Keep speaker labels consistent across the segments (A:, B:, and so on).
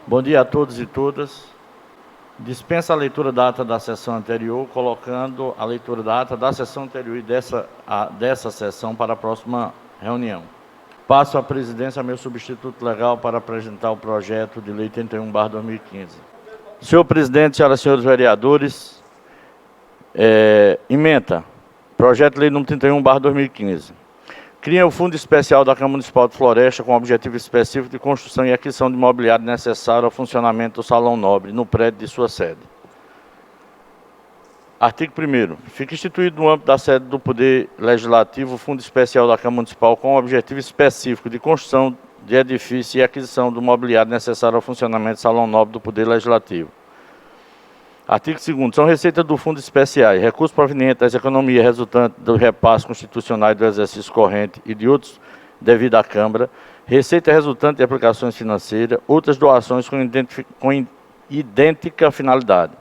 A: Bom dia a todos e todas. Dispensa a leitura da ata da sessão anterior, colocando a leitura da ata da sessão anterior e dessa sessão para a próxima reunião. Passo a presidência a meu substituto legal para apresentar o projeto de lei 31/2015. Senhor presidente, senhoras e senhores vereadores, ementa, projeto de lei número 31/2015. Cria o Fundo Especial da Câmara Municipal de Floresta com objetivo específico de construção e aquisição de mobiliário necessário ao funcionamento do Salão Nobre, no prédio de sua sede. Artigo 1º. Fica instituído no âmbito da sede do Poder Legislativo o Fundo Especial da Câmara Municipal com objetivo específico de construção de edifício e aquisição do mobiliário necessário ao funcionamento do Salão Nobre do Poder Legislativo. Artigo 2º. São receitas do Fundo Especiais, recursos provenientes das economias resultantes do repasse constitucional do exercício corrente e de outros devido à Câmara, receita resultante de aplicações financeiras, outras doações com idêntica finalidade.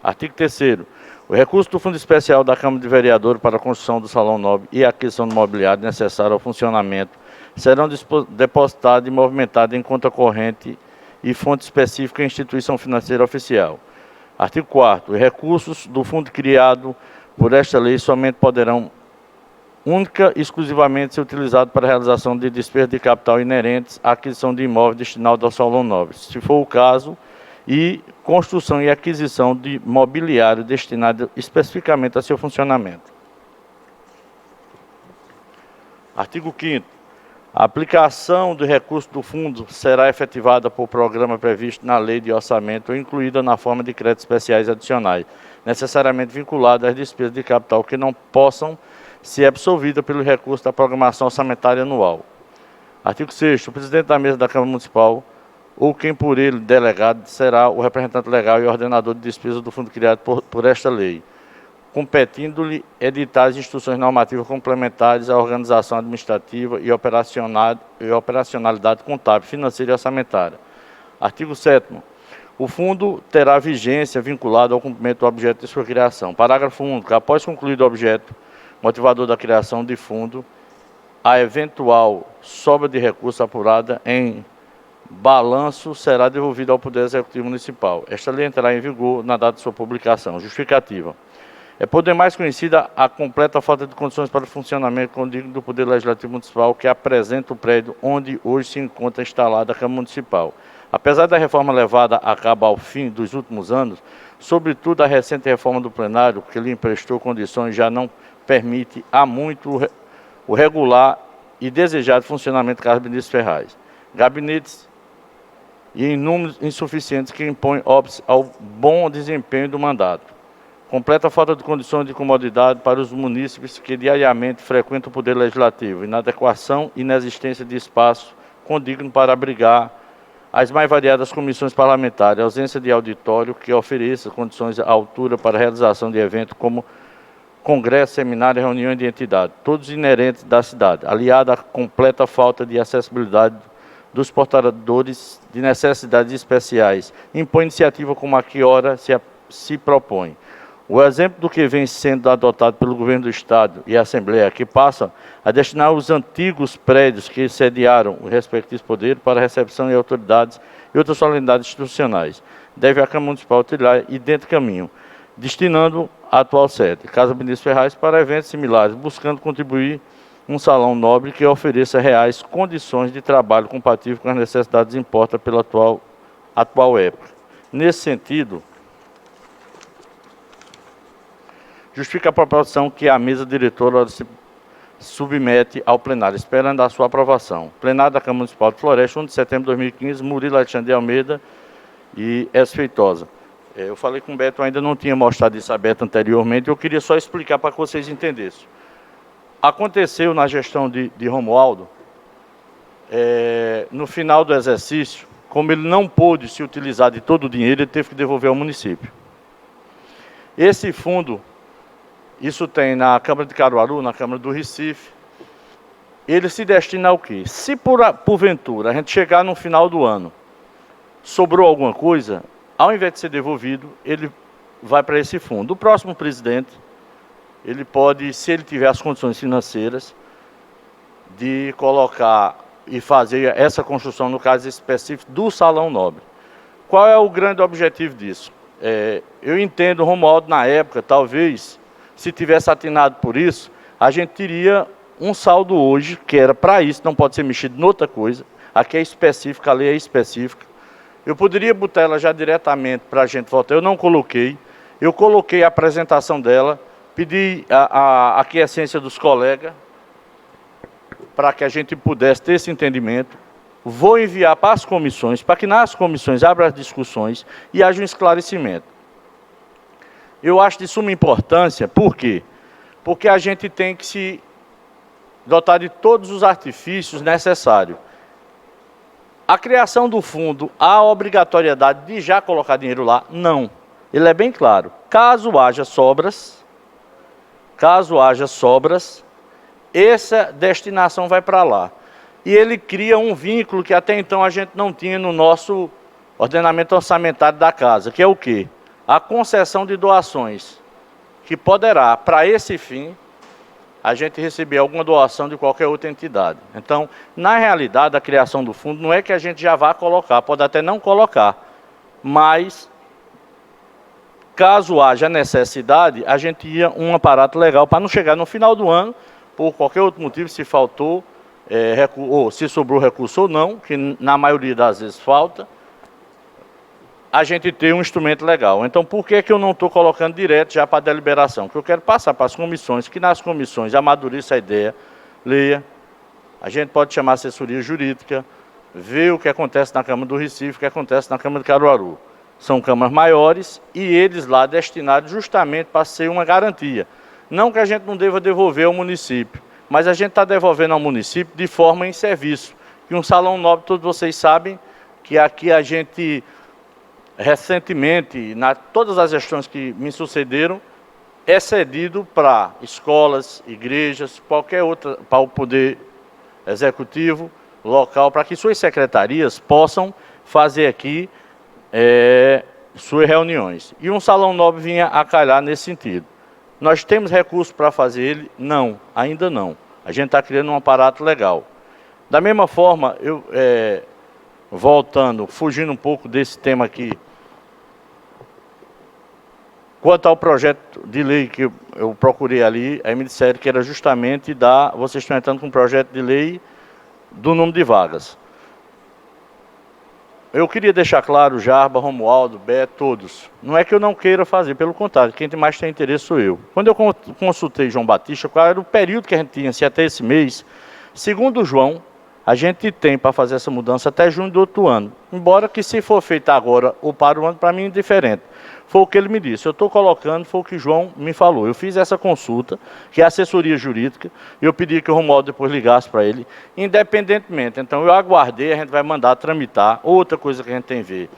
A: Artigo 3º. O recurso do Fundo Especial da Câmara de Vereadores para a construção do Salão Nobre e a aquisição do mobiliário necessário ao funcionamento serão depositados e movimentados em conta corrente e fonte específica em instituição financeira oficial. Artigo 4º. Os recursos do fundo criado por esta lei somente poderão única e exclusivamente ser utilizados para a realização de despesas de capital inerentes à aquisição de imóveis destinados ao Salão Nobre, se for o caso, e construção e aquisição de mobiliário destinado especificamente a seu funcionamento. Artigo 5º. A aplicação do recurso do fundo será efetivada por programa previsto na lei de orçamento ou incluída na forma de créditos especiais adicionais, necessariamente vinculados às despesas de capital que não possam ser absorvidas pelo recurso da programação orçamentária anual. Artigo 6º. O presidente da mesa da Câmara Municipal ou quem por ele delegado será o representante legal e ordenador de despesas do fundo criado por esta lei, competindo-lhe editar as instruções normativas complementares à organização administrativa e operacionalidade contábil, financeira e orçamentária. Artigo 7º. O fundo terá vigência vinculada ao cumprimento do objeto de sua criação. Parágrafo único. Após concluído o objeto motivador da criação de fundo, a eventual sobra de recursos apurada em balanço será devolvida ao Poder Executivo Municipal. Esta lei entrará em vigor na data de sua publicação. Justificativa. É por demais conhecida a completa falta de condições para o funcionamento condigno do Poder Legislativo Municipal que apresenta o prédio onde hoje se encontra instalada a Câmara Municipal. Apesar da reforma levada a cabo ao fim dos últimos anos, sobretudo a recente reforma do plenário, que lhe emprestou condições, já não permite há muito o regular e desejado funcionamento dos gabinetes ferrais. Gabinetes e em números insuficientes que impõem óbice ao bom desempenho do mandato. Completa falta de condições de comodidade para os munícipes que diariamente frequentam o Poder Legislativo, inadequação e inexistência de espaço condigno para abrigar as mais variadas comissões parlamentares, ausência de auditório que ofereça condições à altura para a realização de eventos como congresso, seminário e reuniões de entidade, todos inerentes da cidade, aliada à completa falta de acessibilidade dos portadores de necessidades especiais, impõe iniciativa como a que ora se propõe. O exemplo do que vem sendo adotado pelo Governo do Estado e a Assembleia, que passa a destinar os antigos prédios que sediaram os respectivos poderes para recepção e autoridades e outras solenidades institucionais, deve a Câmara Municipal trilhar idêntico caminho, destinando a atual sede, Casa Benedito Ferraz, para eventos similares, buscando contribuir um salão nobre que ofereça reais condições de trabalho compatível com as necessidades impostas pela atual época. Nesse sentido, justifica a proposição que a mesa diretora se submete ao plenário, esperando a sua aprovação. Plenário da Câmara Municipal de Floresta, 1 de setembro de 2015, Murilo Alexandre de Almeida e S. Feitosa. Eu falei com o Beto, ainda não tinha mostrado isso a Beto anteriormente, eu queria só explicar para que vocês entendessem. Aconteceu na gestão de Romualdo, no final do exercício, como ele não pôde se utilizar de todo o dinheiro, ele teve que devolver ao município. Esse fundo, isso tem na Câmara de Caruaru, na Câmara do Recife, ele se destina ao quê? Se porventura a gente chegar no final do ano, sobrou alguma coisa, ao invés de ser devolvido, ele vai para esse fundo. O próximo presidente, ele pode, se ele tiver as condições financeiras, de colocar e fazer essa construção, no caso específico, do Salão Nobre. Qual é o grande objetivo disso? Eu entendo, Romualdo, na época, talvez, se tivesse atinado por isso, a gente teria um saldo hoje, que era para isso, não pode ser mexido em outra coisa. Aqui é específica, a lei é específica. Eu poderia botar ela já diretamente para a gente votar, eu não coloquei. Eu coloquei a apresentação dela, pedi a aquiescência dos colegas, para que a gente pudesse ter esse entendimento. Vou enviar para as comissões, para que nas comissões abra as discussões e haja um esclarecimento. Eu acho de suma importância, por quê? Porque a gente tem que se dotar de todos os artifícios necessários. A criação do fundo, há obrigatoriedade de já colocar dinheiro lá? Não. Ele é bem claro. Caso haja sobras, essa destinação vai para lá. E ele cria um vínculo que até então a gente não tinha no nosso ordenamento orçamentário da casa, que é o quê? A concessão de doações, que poderá, para esse fim, a gente receber alguma doação de qualquer outra entidade. Então, na realidade, a criação do fundo não é que a gente já vá colocar, pode até não colocar, mas, caso haja necessidade, a gente ia um aparato legal para não chegar no final do ano, por qualquer outro motivo, se faltou, ou se sobrou recurso ou não, que na maioria das vezes falta, a gente ter um instrumento legal. Então, por que eu não estou colocando direto já para a deliberação? Porque eu quero passar para as comissões, que nas comissões amadureça a ideia, leia, a gente pode chamar assessoria jurídica, ver o que acontece na Câmara do Recife, o que acontece na Câmara de Caruaru. São câmaras maiores e eles lá destinados justamente para ser uma garantia. Não que a gente não deva devolver ao município, mas a gente está devolvendo ao município de forma em serviço. E um salão nobre, todos vocês sabem, que aqui a gente, recentemente, todas as gestões que me sucederam, é cedido para escolas, igrejas, qualquer outra, para o poder executivo local, para que suas secretarias possam fazer aqui suas reuniões. E um salão nobre vinha a calhar nesse sentido. Nós temos recursos para fazer ele? Não, ainda não. A gente está criando um aparato legal. Da mesma forma, voltando, fugindo um pouco desse tema aqui, quanto ao projeto de lei que eu procurei ali, aí me disseram que era justamente vocês estão entrando com um projeto de lei do número de vagas. Eu queria deixar claro, Jarba, Romualdo, Beto, todos. Não é que eu não queira fazer, pelo contrário, quem mais tem interesse sou eu. Quando eu consultei João Batista, qual era o período que a gente tinha, se até esse mês, segundo o João, a gente tem para fazer essa mudança até junho do outro ano. Embora que se for feita agora ou para o ano, para mim é indiferente. Foi o que ele me disse, eu estou colocando, foi o que o João me falou. Eu fiz essa consulta, que é assessoria jurídica, e eu pedi que o Romualdo depois ligasse para ele, independentemente. Então eu aguardei, a gente vai mandar tramitar. Outra coisa que a gente tem que ver,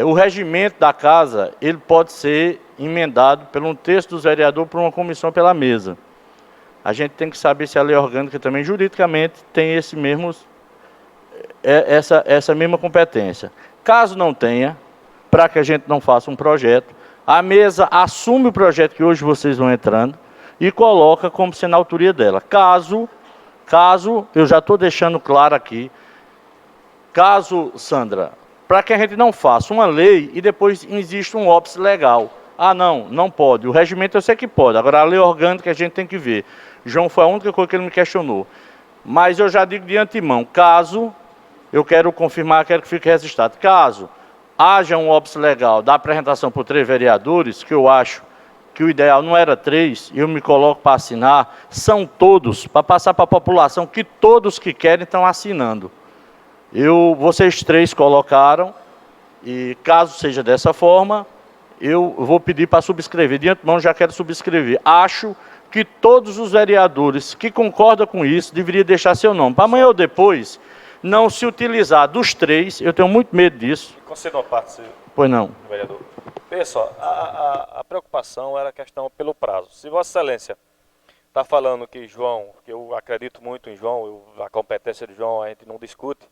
A: o regimento da casa, ele pode ser emendado pelo um texto dos vereadores por uma comissão pela mesa. A gente tem que saber se a lei orgânica também, juridicamente, tem essa mesma competência. Caso não tenha, para que a gente não faça um projeto, a mesa assume o projeto que hoje vocês vão entrando e coloca como sendo a autoria dela. Caso, eu já estou deixando claro aqui, caso, Sandra, para que a gente não faça uma lei e depois existe um óbice legal. Ah, não pode. O regimento eu sei que pode. Agora, a lei orgânica a gente tem que ver. João foi a única coisa que ele me questionou. Mas eu já digo de antemão, caso, eu quero confirmar, quero que fique registrado, caso haja um óbice legal da apresentação por 3 vereadores, que eu acho que o ideal não era 3, eu me coloco para assinar, são todos, para passar para a população, que todos que querem estão assinando. Vocês 3 colocaram, e caso seja dessa forma, eu vou pedir para subscrever. De antemão, já quero subscrever. Acho que todos os vereadores que concordam com isso deveriam deixar seu nome. Para amanhã ou depois, não se utilizar dos 3, eu tenho muito medo disso.
B: Concedo uma parte, senhor.
A: Pois não.
B: Vereador. Pessoal, a preocupação era a questão pelo prazo. Se Vossa Excelência está falando que João, que eu acredito muito em João, a competência de João a gente não discute,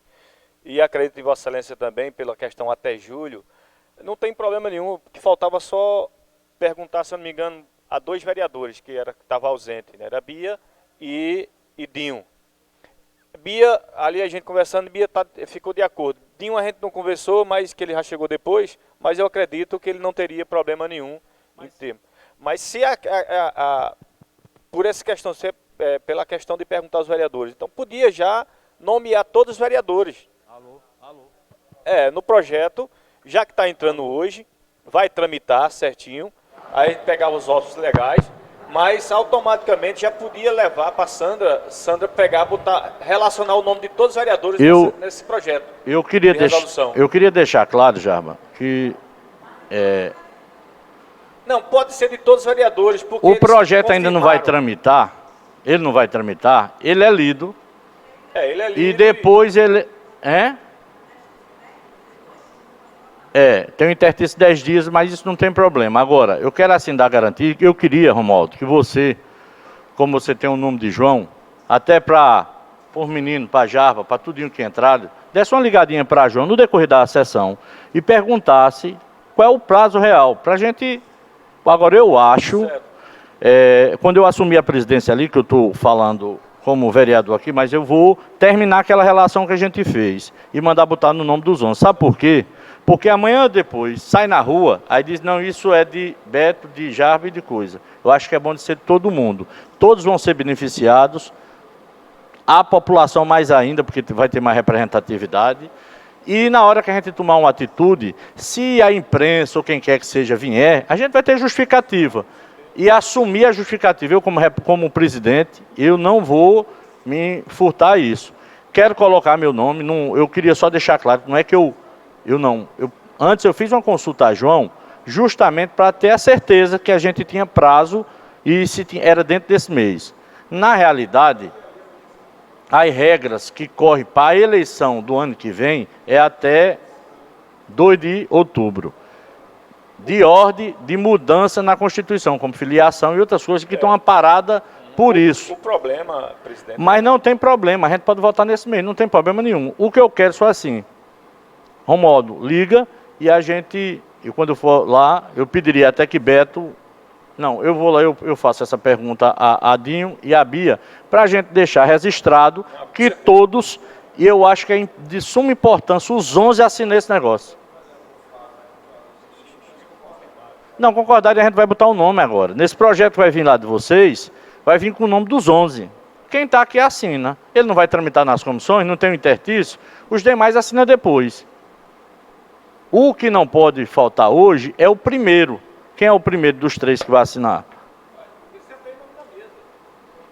B: e acredito em Vossa Excelência também pela questão até julho, não tem problema nenhum, que faltava só perguntar, se eu não me engano, a 2 vereadores que estavam ausentes, né? Era Bia e Dinho. Bia, ali a gente conversando, Bia ficou de acordo. Dinho a gente não conversou, mas que ele já chegou depois, mas eu acredito que ele não teria problema nenhum em ter. Mas se por essa questão, pela questão de perguntar aos vereadores, então podia já nomear todos os vereadores.
A: Alô.
B: No projeto, já que está entrando hoje, vai tramitar certinho, aí a gente pegava os votos legais, mas automaticamente já podia levar para Sandra pegar, relacionar o nome de todos os vereadores nesse projeto.
A: Eu queria deixar claro, Jarba, que
B: não, pode ser de todos os vereadores, porque
A: o projeto ainda não vai tramitar, ele não vai tramitar, ele é lido.
B: Ele é lido.
A: E depois ele... tem um interstício de 10 dias, mas isso não tem problema. Agora, eu quero assim dar garantia, que eu queria, Romualdo, que você, como você tem o nome de João, até para os meninos, para Jarba, para tudinho que entraram, desse uma ligadinha para João no decorrer da sessão e perguntasse qual é o prazo real, para a gente... Agora, eu acho, quando eu assumi a presidência ali, que eu estou falando como vereador aqui, mas eu vou terminar aquela relação que a gente fez e mandar botar no nome dos 11. Sabe por quê? Porque amanhã depois sai na rua, aí diz, não, isso é de Beto, de Jarba e de coisa. Eu acho que é bom de ser de todo mundo. Todos vão ser beneficiados, a população mais ainda, porque vai ter mais representatividade. E na hora que a gente tomar uma atitude, se a imprensa ou quem quer que seja vier, a gente vai ter justificativa. E assumir a justificativa. Eu, como presidente, eu não vou me furtar isso. Quero colocar meu nome, eu queria só deixar claro, não é que antes eu fiz uma consulta a João, justamente para ter a certeza que a gente tinha prazo e era dentro desse mês. Na realidade, as regras que correm para a eleição do ano que vem é até 2 de outubro. De ordem de mudança na Constituição, como filiação e outras coisas que estão amparadas por isso.
B: O problema, presidente...
A: Mas não tem problema, a gente pode votar nesse mês, não tem problema nenhum. O que eu quero só assim, Romualdo, liga e a gente, quando eu for lá, eu pediria até que Beto... Não, eu vou lá, eu faço essa pergunta a Dinho e a Bia, para a gente deixar registrado que todos, e eu acho que é de suma importância, os 11 assinam esse negócio. Não, concordar, a gente vai botar o nome agora. Nesse projeto que vai vir lá de vocês, vai vir com o nome dos 11. Quem está aqui assina. Ele não vai tramitar nas comissões, não tem o interstício, os demais assinam depois. O que não pode faltar hoje é o primeiro. Quem é o primeiro dos 3 que vai assinar?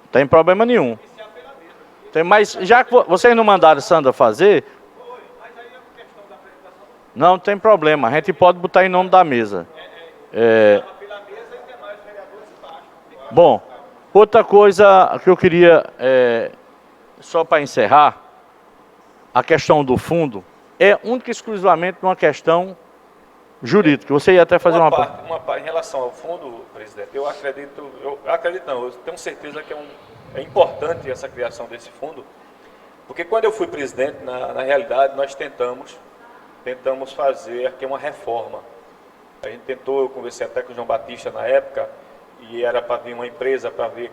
A: Não tem problema nenhum. Mas já que vocês não mandaram Sandra fazer, não tem problema. A gente pode botar em nome da mesa. Bom, outra coisa que eu queria, só para encerrar, a questão do fundo, é única e exclusivamente uma questão jurídica. Você ia até fazer uma parte.
B: Em relação ao fundo, presidente, eu tenho certeza que é importante essa criação desse fundo, porque quando eu fui presidente, na realidade, nós tentamos fazer aqui uma reforma. A gente tentou, eu conversei até com o João Batista na época, e era para vir uma empresa para ver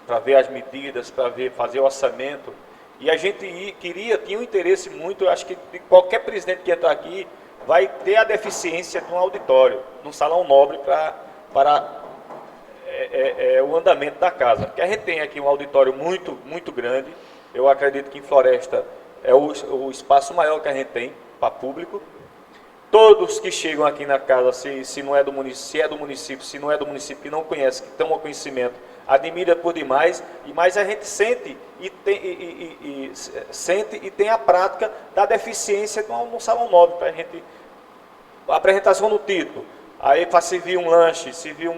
B: para ver as medidas, para fazer o orçamento, e a gente tinha um interesse muito, eu acho que de qualquer presidente que entrar aqui, vai ter a deficiência de um auditório, num salão nobre para o andamento da casa. Porque a gente tem aqui um auditório muito, muito grande. Eu acredito que em Floresta é o espaço maior que a gente tem para público. Todos que chegam aqui na casa, se não é do município, se é do município, se não é do município, que não conhece, que toma conhecimento, admira por demais, mas a gente sente e tem a prática da deficiência de um salão nobre para a gente. A apresentação no título, aí para servir um lanche, servir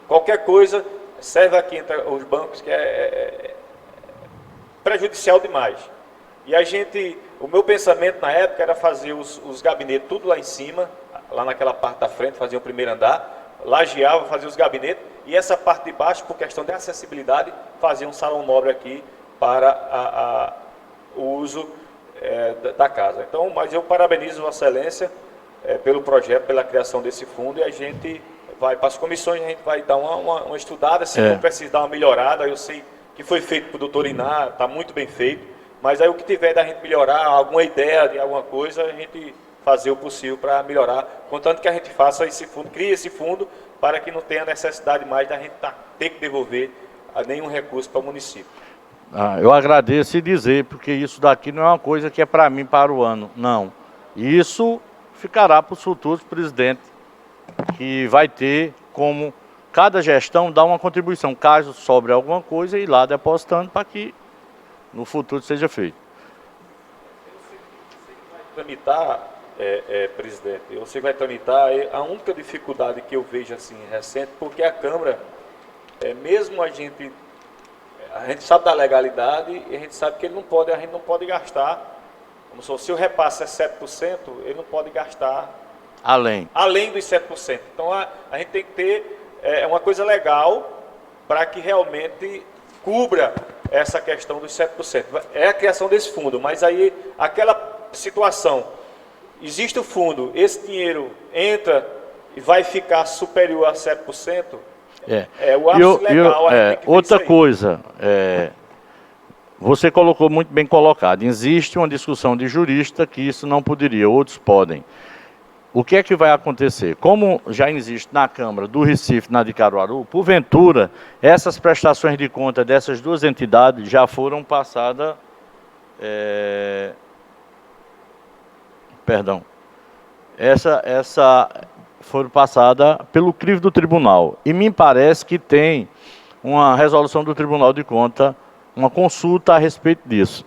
B: qualquer coisa, serve aqui entre os bancos, que é prejudicial demais. E o meu pensamento na época era fazer os gabinetes tudo lá em cima, lá naquela parte da frente, fazer o primeiro andar, lajeava, fazer os gabinetes, e essa parte de baixo, por questão de acessibilidade, fazer um salão nobre aqui para o uso da casa. Então, mas eu parabenizo Vossa Excelência pelo projeto, pela criação desse fundo, e a gente vai para as comissões, a gente vai dar uma estudada, se não precisa dar uma melhorada, eu sei que foi feito por doutor Iná, está muito bem feito, mas aí o que tiver da gente melhorar, alguma ideia de alguma coisa, a gente fazer o possível para melhorar, contanto que a gente faça esse fundo, crie esse fundo, para que não tenha necessidade mais da gente ter que devolver nenhum recurso para o município.
A: Eu agradeço e dizer, porque isso daqui não é uma coisa que é para mim, para o ano, não. Isso ficará para os futuros presidentes, que vai ter como cada gestão dar uma contribuição, caso sobre alguma coisa, e ir lá depositando para que no futuro seja feito.
B: Tramitar, presidente, você vai tramitar, a única dificuldade que eu vejo assim recente, porque a Câmara, mesmo a gente sabe da legalidade e a gente sabe que a gente não pode gastar, se o repasse é 7%, ele não pode gastar além dos 7%. Então a gente tem que ter uma coisa legal para que realmente cubra essa questão dos 7%. É a criação desse fundo, mas aí aquela situação, existe o fundo, esse dinheiro entra e vai ficar superior a 7%, o ápice legal.
A: Outra coisa, você colocou muito bem colocado, existe uma discussão de jurista que isso não poderia, outros podem. O que é que vai acontecer? Como já existe na Câmara do Recife, na de Caruaru, porventura, essas prestações de conta dessas duas entidades já foram passadas, foram passadas pelo crivo do tribunal. E me parece que tem uma resolução do Tribunal de Contas, uma consulta a respeito disso.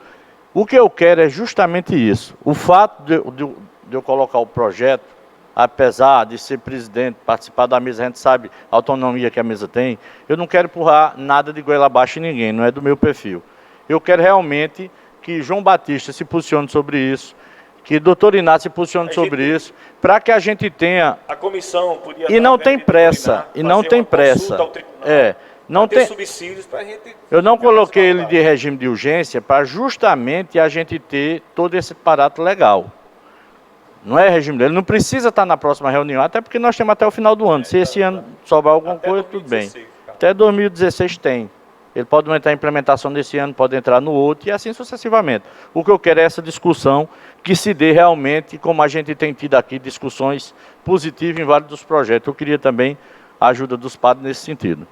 A: O que eu quero é justamente isso. O fato de eu colocar o projeto, apesar de ser presidente, participar da mesa, a gente sabe a autonomia que a mesa tem, eu não quero empurrar nada de goela abaixo em ninguém, não é do meu perfil. Eu quero realmente que João Batista se posicione sobre isso, que doutor Inácio se posicione sobre isso, para que a gente tenha...
B: A comissão podia...
A: E não tem pressa, não tem
B: subsídios para a gente...
A: Eu não coloquei ele de regime de urgência para justamente a gente ter todo esse aparato legal. Não é regime dele, não precisa estar na próxima reunião, até porque nós temos até o final do ano. Se esse ano sobrar alguma coisa, tudo bem. Até 2016 tem. Ele pode não entrar em implementação desse ano, pode entrar no outro e assim sucessivamente. O que eu quero é essa discussão que se dê realmente, como a gente tem tido aqui, discussões positivas em vários dos projetos. Eu queria também a ajuda dos padres nesse sentido.